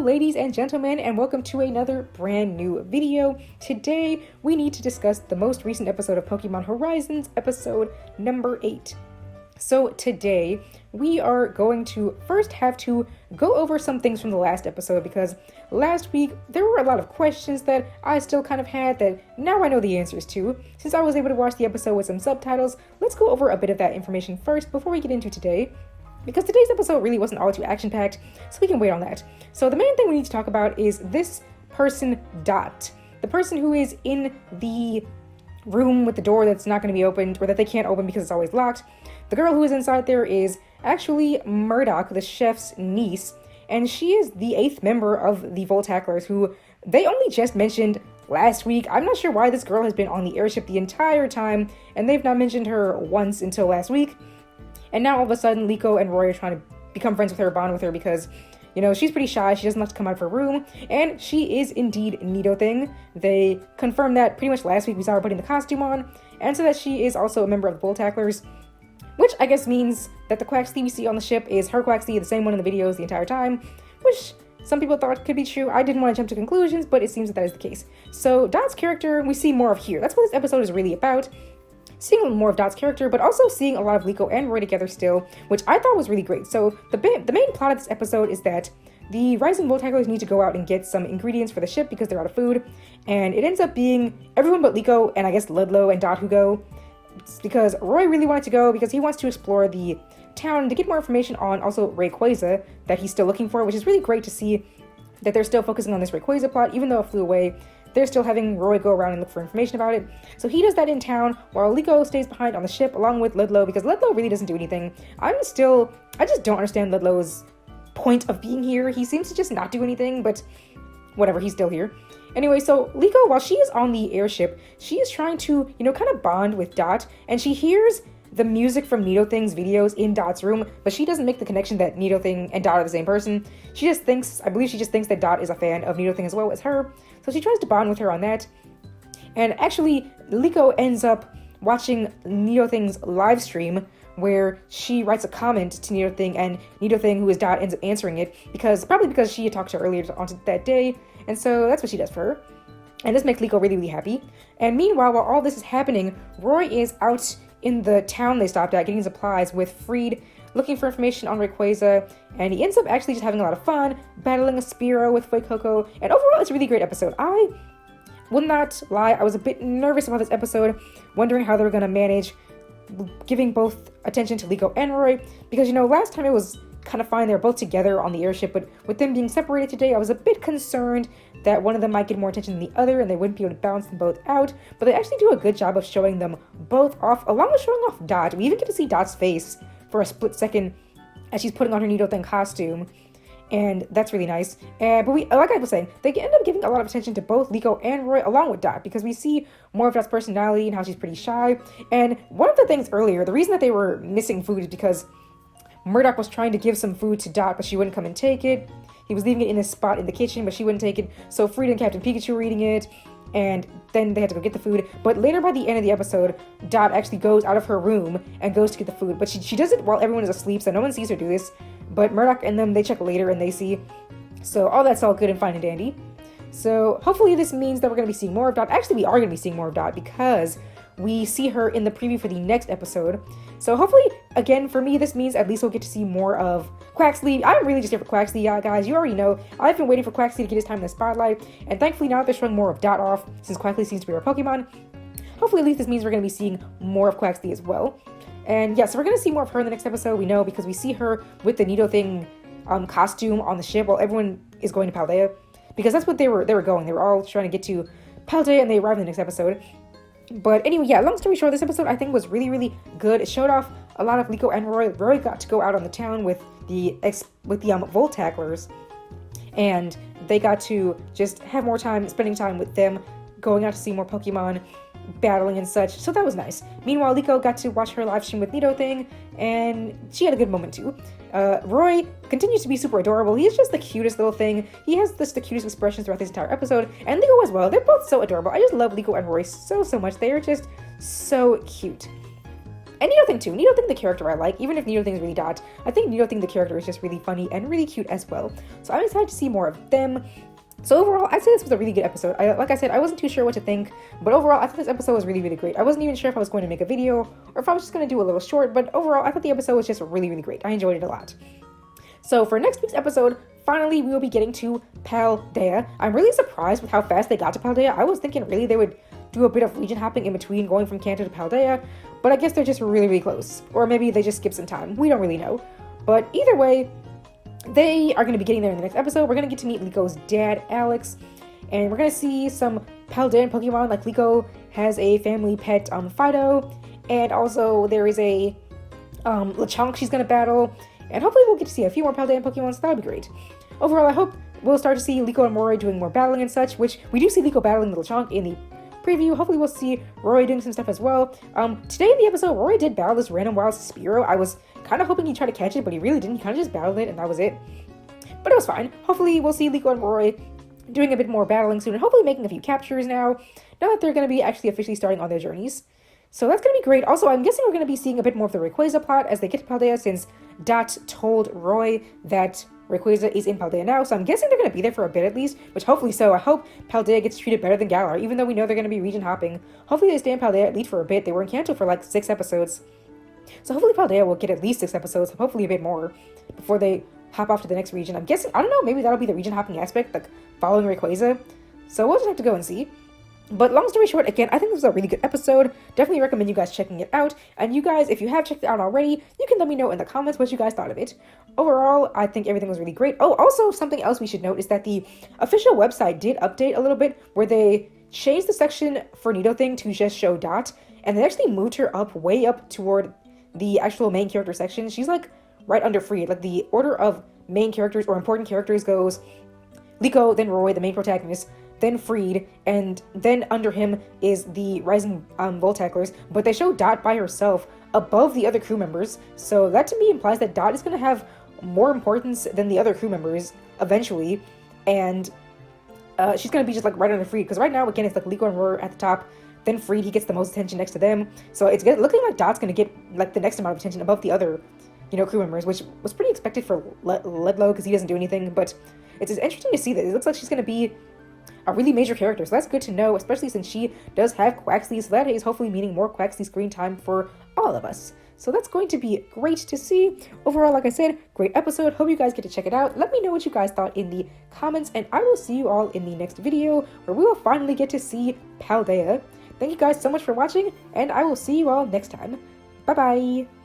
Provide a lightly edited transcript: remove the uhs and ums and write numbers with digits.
ladies and gentlemen, and welcome to another brand new video. Today, we need to discuss the most recent episode of Pokémon Horizons, episode number 8. So today, we are going to first have to go over some things from the last episode, because last week, there were a lot of questions that I still kind of had that now I know the answers to. Since I was able to watch the episode with some subtitles, let's go over a bit of that information first before we get into today. Because today's episode really wasn't all too action-packed, so we can wait on that. So the main thing we need to talk about is this person, Dot. The person who is in the room with the door that's not going to be opened, or that they can't open because it's always locked. The girl who is inside there is actually Murdoch, the chef's niece, and she is the 8th member of the Voltacklers, who they only just mentioned last week. I'm not sure why this girl has been on the airship the entire time, and they've not mentioned her once until last week. And now all of a sudden, Liko and Roy are trying to become friends with her, bond with her, because, you know, she's pretty shy. She doesn't like to come out of her room, and she is indeed Nidothing. They confirmed that pretty much last week. We saw her putting the costume on, and so that she is also a member of the Voltacklers, which I guess means that the Quaxley we see on the ship is her Quaxley, the same one in the videos the entire time, which some people thought could be true. I didn't want to jump to conclusions, but it seems that is the case. So Dot's character, we see more of here. That's what this episode is really about. Seeing a little more of Dot's character, but also seeing a lot of Liko and Roy together still, which I thought was really great. So the main plot of this episode is that the Rising Voltacklers need to go out and get some ingredients for the ship because they're out of food, and it ends up being everyone but Liko and I guess Ludlow and Dot who go. It's because Roy really wanted to go because he wants to explore the town to get more information on also Rayquaza that he's still looking for, which is really great to see that they're still focusing on this Rayquaza plot, even though it flew away. They're still having Roy go around and look for information about it. So he does that in town, while Liko stays behind on the ship along with Ludlow, because Ludlow really doesn't do anything. I just don't understand Ludlow's point of being here. He seems to just not do anything, but whatever, he's still here. Anyway, so Liko, while she is on the airship, she is trying to, kind of bond with Dot, and she hears the music from Nidothing's videos in Dot's room, but she doesn't make the connection that Nidothing and Dot are the same person. I believe she just thinks that Dot is a fan of Nidothing as well as her, so she tries to bond with her on that. And actually, Liko ends up watching Nidothing's live stream, where she writes a comment to Nidothing, and Nidothing, who is Dot, ends up answering it, probably because she had talked to her earlier on that day, and so that's what she does for her. And this makes Liko really, really happy. And meanwhile, while all this is happening, Roy is out in the town they stopped at getting supplies with Freed, looking for information on Rayquaza, and he ends up actually just having a lot of fun, battling a Spearow with Fuecoco, and overall it's a really great episode. I will not lie, I was a bit nervous about this episode, wondering how they were going to manage giving both attention to Liko and Roy, because, last time it was kind of fine, they were both together on the airship, but with them being separated today, I was a bit concerned that one of them might get more attention than the other and they wouldn't be able to balance them both out, but they actually do a good job of showing them both off, along with showing off Dot. We even get to see Dot's face for a split second as she's putting on her Nidothing costume, and that's really nice. But like I was saying, they end up giving a lot of attention to both Liko and Roy along with Dot, because we see more of Dot's personality and how she's pretty shy. And one of the things earlier, the reason that they were missing food is because Murdoch was trying to give some food to Dot, but she wouldn't come and take it. He was leaving it in his spot in the kitchen, but she wouldn't take it. So Frieda and Captain Pikachu were eating it, and then they had to go get the food. But later by the end of the episode, Dot actually goes out of her room and goes to get the food. But she does it while everyone is asleep, so no one sees her do this. But Murdoch and them, they check later and they see. So all that's all good and fine and dandy. So hopefully this means that we're going to be seeing more of Dot. Actually, we are going to be seeing more of Dot because we see her in the preview for the next episode. So hopefully, again, for me, this means at least we'll get to see more of Quaxley. I'm really just here for Quaxley, guys. You already know. I've been waiting for Quaxley to get his time in the spotlight, and thankfully now they're showing more of Dot off, since Quaxley seems to be our Pokemon. Hopefully at least this means we're going to be seeing more of Quaxley as well. And yeah, so we're going to see more of her in the next episode, we know, because we see her with the Nidothing costume on the ship while everyone is going to Paldea, because that's what they were going. They were all trying to get to Paldea, and they arrive in the next episod. But anyway, yeah, long story short, this episode I think was really, really good. It showed off a lot of Liko and Roy. Roy got to go out on the town with the Voltacklers, and they got to just have more time, spending time with them, going out to see more Pokemon, battling and such, so that was nice. Meanwhile, Liko got to watch her live stream with Nidothing, and she had a good moment too. Roy continues to be super adorable. He's just the cutest little thing. He has the cutest expressions throughout this entire episode, and Liko as well. They're both so adorable. I just love Liko and Roy so much. They are just so cute. And Nidothing too. Nidothing, the character I like, even if Nidothing is really dot, I think Nidothing, the character, is just really funny and really cute as well. So I'm excited to see more of them. So overall, I'd say this was a really good episode. Like I said, I wasn't too sure what to think, but overall, I thought this episode was really, really great. I wasn't even sure if I was going to make a video or if I was just going to do a little short, but overall, I thought the episode was just really, really great. I enjoyed it a lot. So for next week's episode, finally, we will be getting to Paldea. I'm really surprised with how fast they got to Paldea. I was thinking really they would do a bit of region hopping in between going from Kanto to Paldea, but I guess they're just really, really close. Or maybe they just skipped some time. We don't really know. But either way, they are going to be getting there in the next episode. We're going to get to meet Liko's dad, Alex, and we're going to see some Paldean Pokemon, like Liko has a family pet, Fido, and also there is a Lechonk she's going to battle, and hopefully we'll get to see a few more Paldean Pokemon, so that would be great. Overall, I hope we'll start to see Liko and Roy doing more battling and such, which we do see Liko battling the Lechonk in the preview. Hopefully we'll see Roy doing some stuff as well. Today in the episode, Roy did battle this random wild Spearow. I was kind of hoping he'd try to catch it, but he really didn't. He kind of just battled it, and that was it. But it was fine. Hopefully we'll see Liko and Roy doing a bit more battling soon, and hopefully making a few captures now that they're going to be actually officially starting on their journeys. So that's going to be great. Also, I'm guessing we're going to be seeing a bit more of the Rayquaza plot as they get to Paldea, since Dot told Roy that Rayquaza is in Paldea now, so I'm guessing they're going to be there for a bit at least, which hopefully so. I hope Paldea gets treated better than Galar, even though we know they're going to be region hopping. Hopefully they stay in Paldea at least for a bit. They were in Kanto for like 6 episodes. So hopefully Paldea will get at least 6 episodes, hopefully a bit more, before they hop off to the next region. I'm guessing, I don't know, maybe that'll be the region hopping aspect, like following Rayquaza. So we'll just have to go and see. But long story short, again, I think this was a really good episode. Definitely recommend you guys checking it out. And you guys, if you have checked it out already, you can let me know in the comments what you guys thought of it. Overall, I think everything was really great. Oh, also, something else we should note is that the official website did update a little bit, where they changed the section for Nidothing to just show Dot, and they actually moved her up, way up toward the actual main character section. She's like right under Freed. Like the order of main characters or important characters goes Liko, then Roy, the main protagonist, then Freed, and then under him is the Rising Voltacklers, but they show Dot by herself above the other crew members, so that to me implies that Dot is going to have more importance than the other crew members eventually, and she's going to be just like right under Freed, because right now, again, it's like Liko and Roy at the top, then Freed, he gets the most attention next to them, so it's looking like Dot's going to get like the next amount of attention above the other, crew members, which was pretty expected for Ledlow, because he doesn't do anything, but it's interesting to see that it looks like she's going to be a really major character, so that's good to know, especially since she does have Quaxly, so that is hopefully meaning more Quaxly screen time for all of us. So that's going to be great to see. Overall, like I said, great episode. Hope you guys get to check it out. Let me know what you guys thought in the comments, and I will see you all in the next video, where we will finally get to see Paldea. Thank you guys so much for watching, and I will see you all next time. Bye-bye!